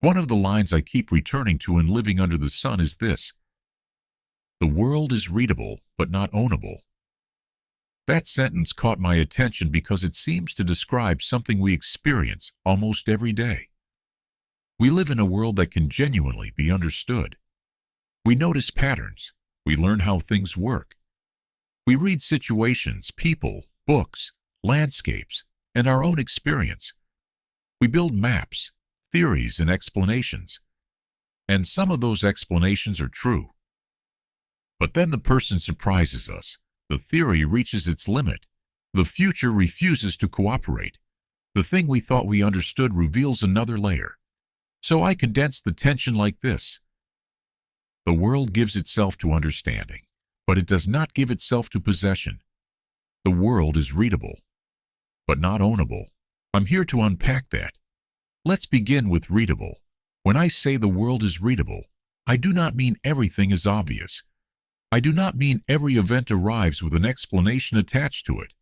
One of the lines I keep returning to in Living Under the Sun is this: "The world is readable, but not ownable." That sentence caught my attention because it seems to describe something we experience almost every day. We live in a world that can genuinely be understood. We notice patterns. We learn how things work. We read situations, people, books, landscapes, and our own experience. We build maps, theories, and explanations. And some of those explanations are true. But then the person surprises us. The theory reaches its limit. The future refuses to cooperate. The thing we thought we understood reveals another layer. So I condense the tension like this: the world gives itself to understanding, but it does not give itself to possession. The world is readable, but not ownable. I'm here to unpack that. Let's begin with readable. When I say the world is readable, I do not mean everything is obvious. I do not mean every event arrives with an explanation attached to it.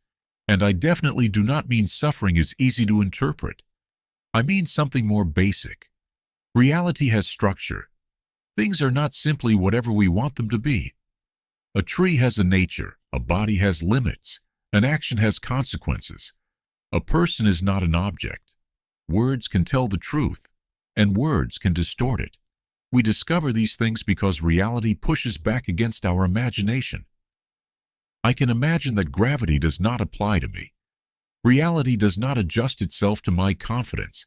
And I definitely do not mean suffering is easy to interpret. I mean something more basic. Reality has structure. Things are not simply whatever we want them to be. A tree has a nature, a body has limits, an action has consequences. A person is not an object. Words can tell the truth, and words can distort it. We discover these things because reality pushes back against our imagination. I can imagine that gravity does not apply to me. Reality does not adjust itself to my confidence.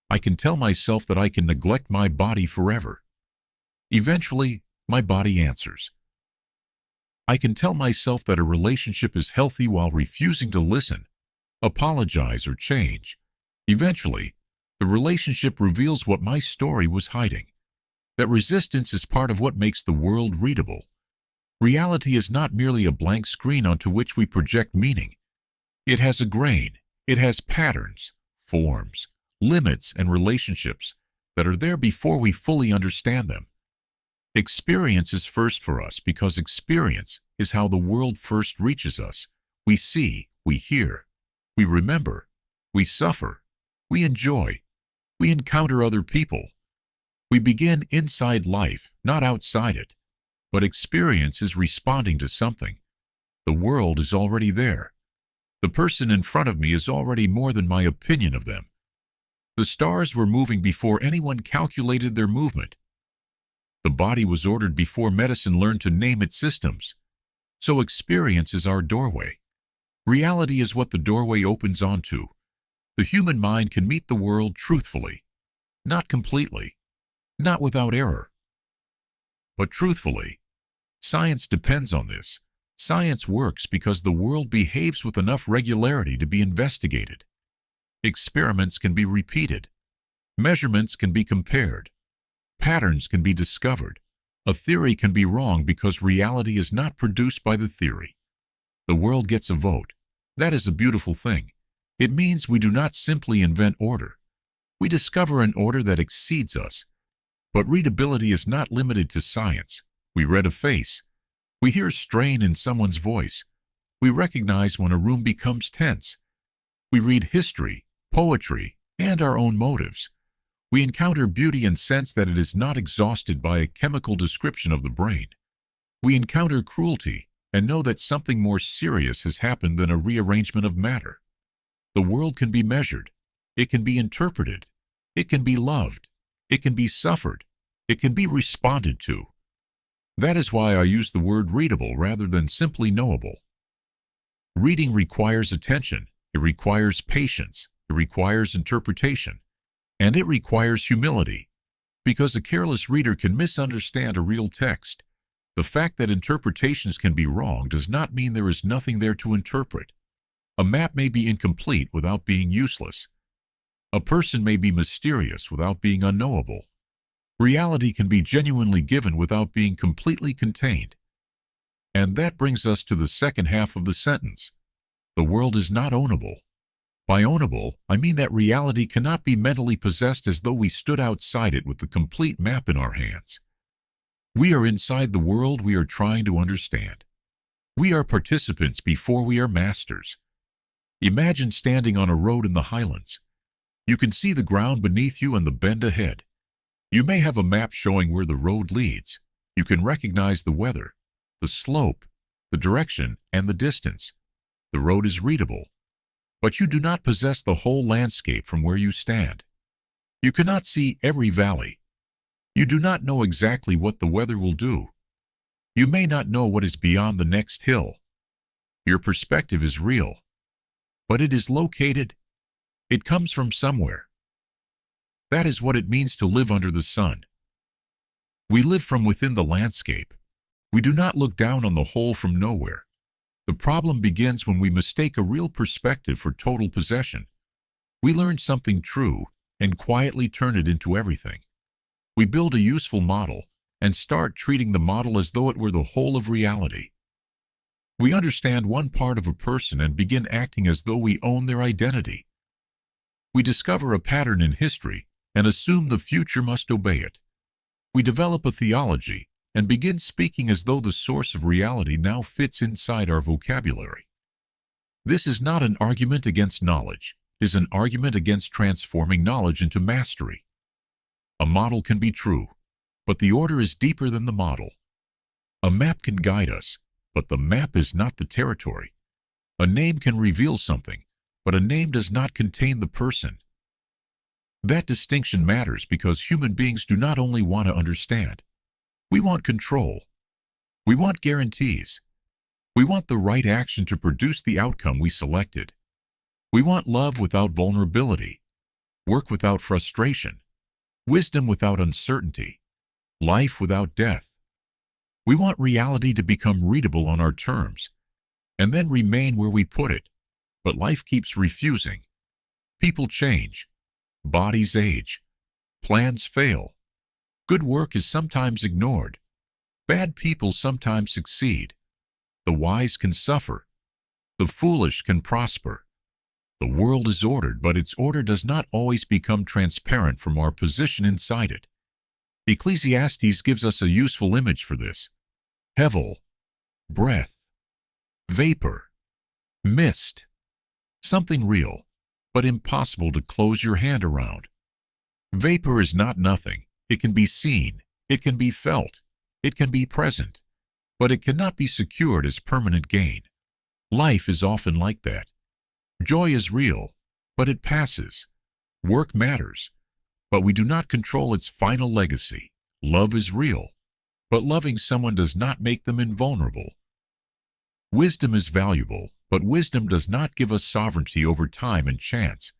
I can tell myself that I can neglect my body forever. Eventually, my body answers. I can tell myself that a relationship is healthy while refusing to listen, apologize, or change. Eventually, the relationship reveals what my story was hiding. That resistance is part of what makes the world readable. Reality is not merely a blank screen onto which we project meaning. It has a grain. It has patterns, forms, limits, and relationships that are there before we fully understand them. Experience is first for us because experience is how the world first reaches us. We see, we hear, we remember, we suffer, we enjoy, we encounter other people. We begin inside life, not outside it. But experience is responding to something. The world is already there. The person in front of me is already more than my opinion of them. The stars were moving before anyone calculated their movement. The body was ordered before medicine learned to name its systems. So experience is our doorway. Reality is what the doorway opens onto. The human mind can meet the world truthfully, not completely, not without error, but truthfully. Science depends on this. Science works because the world behaves with enough regularity to be investigated. Experiments can be repeated. Measurements can be compared. Patterns can be discovered. A theory can be wrong because reality is not produced by the theory. The world gets a vote. That is a beautiful thing. It means we do not simply invent order. We discover an order that exceeds us. But readability is not limited to science. We read a face. We hear strain in someone's voice. We recognize when a room becomes tense. We read history, poetry, and our own motives. We encounter beauty and sense that it is not exhausted by a chemical description of the brain. We encounter cruelty and know that something more serious has happened than a rearrangement of matter. The world can be measured. It can be interpreted. It can be loved. It can be suffered. It can be responded to. That is why I use the word readable rather than simply knowable. Reading requires attention. It requires patience. It requires interpretation. And it requires humility, because a careless reader can misunderstand a real text. The fact that interpretations can be wrong does not mean there is nothing there to interpret. A map may be incomplete without being useless. A person may be mysterious without being unknowable. Reality can be genuinely given without being completely contained. And that brings us to the second half of the sentence. The world is not ownable. By ownable, I mean that reality cannot be mentally possessed as though we stood outside it with the complete map in our hands. We are inside the world we are trying to understand. We are participants before we are masters. Imagine standing on a road in the highlands. You can see the ground beneath you and the bend ahead. You may have a map showing where the road leads. You can recognize the weather, the slope, the direction, and the distance. The road is readable, but you do not possess the whole landscape from where you stand. You cannot see every valley. You do not know exactly what the weather will do. You may not know what is beyond the next hill. Your perspective is real, but it is located. It comes from somewhere. That is what it means to live under the sun. We live from within the landscape. We do not look down on the whole from nowhere. The problem begins when we mistake a real perspective for total possession. We learn something true and quietly turn it into everything. We build a useful model and start treating the model as though it were the whole of reality. We understand one part of a person and begin acting as though we own their identity. We discover a pattern in history and assume the future must obey it. We develop a theology and begin speaking as though the source of reality now fits inside our vocabulary. This is not an argument against knowledge. It is an argument against transforming knowledge into mastery. A model can be true, but the order is deeper than the model. A map can guide us, but the map is not the territory. A name can reveal something, but a name does not contain the person. That distinction matters because human beings do not only want to understand. We want control. We want guarantees. We want the right action to produce the outcome we selected. We want love without vulnerability, work without frustration, wisdom without uncertainty, life without death. We want reality to become readable on our terms, and then remain where we put it. But life keeps refusing. People change. Bodies age. Plans fail. Good work is sometimes ignored. Bad people sometimes succeed. The wise can suffer. The foolish can prosper. The world is ordered, but its order does not always become transparent from our position inside it. Ecclesiastes gives us a useful image for this. Hevel, breath, vapor, mist, something real, but impossible to close your hand around. Vapor is not nothing. It can be seen, it can be felt, it can be present, but it cannot be secured as permanent gain. Life is often like that. Joy is real, but it passes. Work matters, but we do not control its final legacy. Love is real, but loving someone does not make them invulnerable. Wisdom is valuable, but wisdom does not give us sovereignty over time and chance.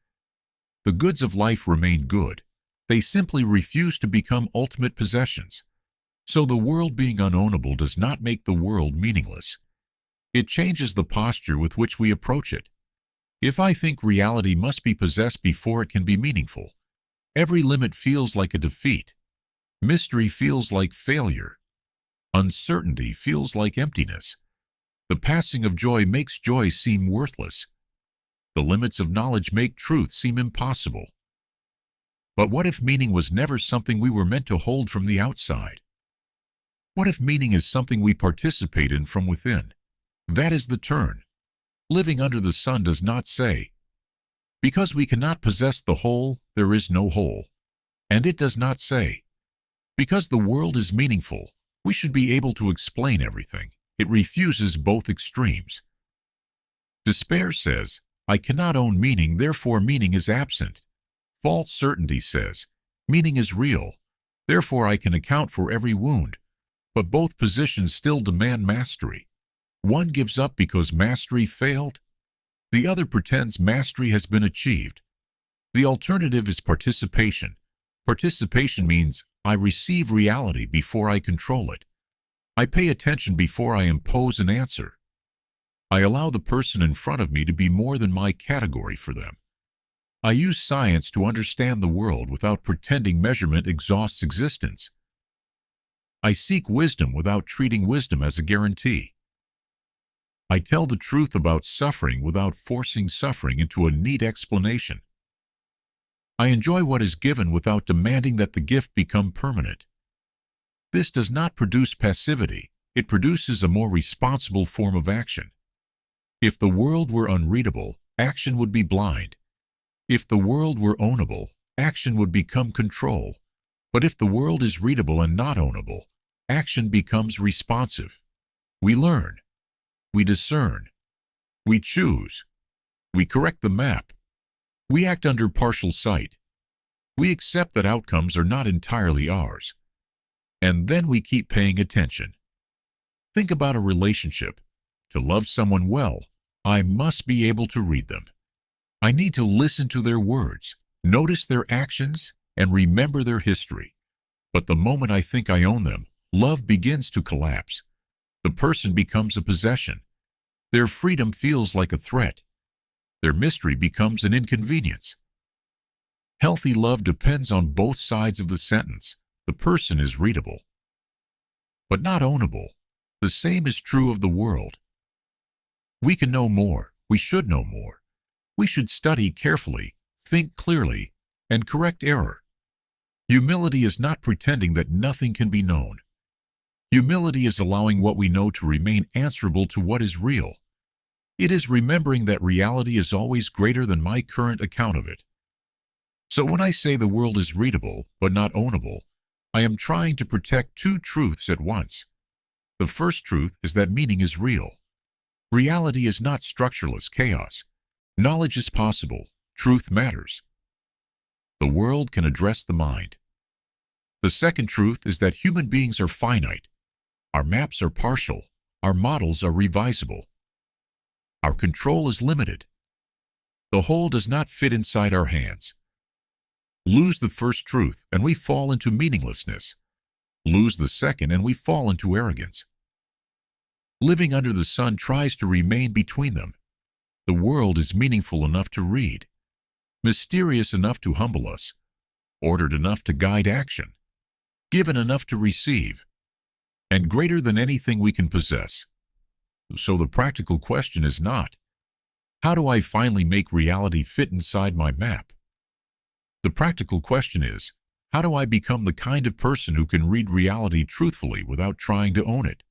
The goods of life remain good. They simply refuse to become ultimate possessions. So the world being unownable does not make the world meaningless. It changes the posture with which we approach it. If I think reality must be possessed before it can be meaningful, every limit feels like a defeat. Mystery feels like failure. Uncertainty feels like emptiness. The passing of joy makes joy seem worthless. The limits of knowledge make truth seem impossible. But what if meaning was never something we were meant to hold from the outside? What if meaning is something we participate in from within? That is the turn. Living under the sun does not say, because we cannot possess the whole, there is no whole. And it does not say, because the world is meaningful, we should be able to explain everything. It refuses both extremes. Despair says, I cannot own meaning, therefore meaning is absent. False certainty says, meaning is real, therefore I can account for every wound. But both positions still demand mastery. One gives up because mastery failed. The other pretends mastery has been achieved. The alternative is participation. Participation means I receive reality before I control it. I pay attention before I impose an answer. I allow the person in front of me to be more than my category for them. I use science to understand the world without pretending measurement exhausts existence. I seek wisdom without treating wisdom as a guarantee. I tell the truth about suffering without forcing suffering into a neat explanation. I enjoy what is given without demanding that the gift become permanent. This does not produce passivity. It produces a more responsible form of action. If the world were unreadable, action would be blind. If the world were ownable, action would become control. But if the world is readable and not ownable, action becomes responsive. We learn. We discern. We choose. We correct the map. We act under partial sight. We accept that outcomes are not entirely ours. And then we keep paying attention. Think about a relationship. To love someone well, I must be able to read them. I need to listen to their words, notice their actions, and remember their history. But the moment I think I own them, love begins to collapse. The person becomes a possession. Their freedom feels like a threat. Their mystery becomes an inconvenience. Healthy love depends on both sides of the sentence. The person is readable, but not ownable. The same is true of the world. We can know more. We should know more. We should study carefully, think clearly, and correct error. Humility is not pretending that nothing can be known. Humility is allowing what we know to remain answerable to what is real. It is remembering that reality is always greater than my current account of it. So when I say the world is readable but not ownable, I am trying to protect two truths at once. The first truth is that meaning is real. Reality is not structureless chaos. Knowledge is possible. Truth matters. The world can address the mind. The second truth is that human beings are finite. Our maps are partial. Our models are revisable. Our control is limited. The whole does not fit inside our hands. Lose the first truth, and we fall into meaninglessness. Lose the second, and we fall into arrogance. Living under the sun tries to remain between them. The world is meaningful enough to read, mysterious enough to humble us, ordered enough to guide action, given enough to receive, and greater than anything we can possess. So the practical question is not, how do I finally make reality fit inside my map? The practical question is, how do I become the kind of person who can read reality truthfully without trying to own it?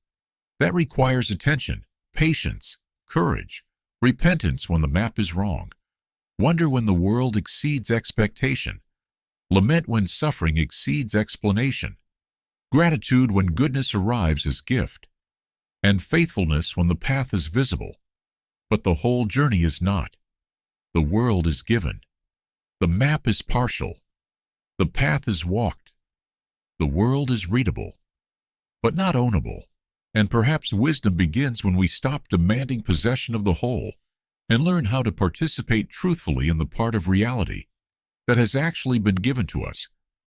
That requires attention, patience, courage, repentance when the map is wrong, wonder when the world exceeds expectation, lament when suffering exceeds explanation, gratitude when goodness arrives as gift, and faithfulness when the path is visible, but the whole journey is not. The world is given. The map is partial. The path is walked. The world is readable, but not ownable. And perhaps wisdom begins when we stop demanding possession of the whole and learn how to participate truthfully in the part of reality that has actually been given to us.